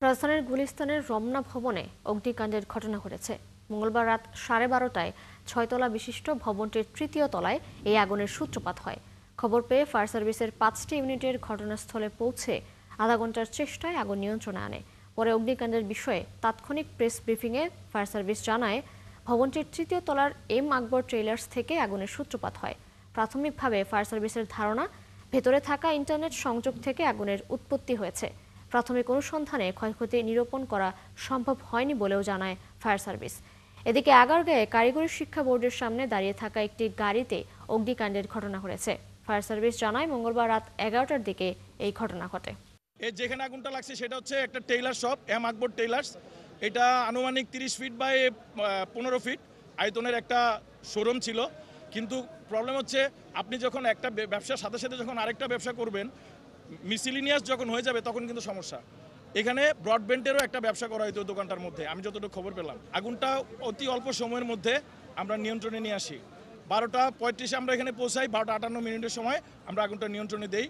রাজধানীর গুলিস্তানের রমনা ভবনে অগ্নিকাণ্ডের ঘটনা ঘটেছে। মঙ্গলবার রাত 12:30টায় 6 তলা বিশিষ্ট ভবনটির তৃতীয় তলায় এই আগুনের সূত্রপাত হয়। খবর পেয়ে ফায়ার সার্ভিসের 5টি ইউনিটের ঘটনাস্থলে পৌঁছে আধা ঘন্টার চেষ্টায় আগুন নিয়ন্ত্রণে আনে। পরে অগ্নিকাণ্ডের বিষয়ে তাৎক্ষণিক প্রেস ব্রিফিংয়ে ফায়ার সার্ভিস জানায়, ভবনটির তৃতীয় তলার এম আকবর ট্রেলার্স থেকে আগুনের সূত্রপাত হয়। প্রাথমিকভাবে ফায়ার সার্ভিসের ধারণা, ভেতরে থাকা ইন্টারনেট সংযোগ থেকে আগুনের উৎপত্তি হয়েছে। প্রাথমিক অনুসন্ধানে ক্ষয়ক্ষতি নিরূপণ করা সম্ভব হয়নি বলেও জানায় ফায়ার সার্ভিস। এদিকে আগারগাঁয়ে কারিগরি শিক্ষা বোর্ডের সামনে দাঁড়িয়ে থাকা একটি গাড়িতে অগ্নিকাণ্ডের ঘটনা ঘটেছে। ফায়ার সার্ভিস জানায়, মঙ্গলবার রাত 11টার দিকে এই ঘটনা ঘটে। যেখানে আগুনটা লাগছে সেটা হচ্ছে একটা টেইলার শপ, এম আকবর টেইলার্স। এটা আনুমানিক 30 ফিট বাই 15 ফিট আয়তনের একটা শোরুম ছিল। কিন্তু প্রবলেম হচ্ছে, আপনি যখন একটা ব্যবসার সাথে সাথে যখন আরেকটা ব্যবসা করবেন, মিসিলিনিয়াস যখন হয়ে যাবে তখন কিন্তু সমস্যা। এখানে ব্রডব্যান্ডেরও একটা ব্যবসা করা হয়তো দোকানটার মধ্যে, আমি যতটুকু খবর পেলাম। আগুনটা অতি অল্প সময়ের মধ্যে আমরা নিয়ন্ত্রণে নিয়ে আসি। 12টা 35 আমরা এখানে পৌঁছাই, 12টা 58 মিনিটের সময় আমরা আগুনটা নিয়ন্ত্রণে দেই।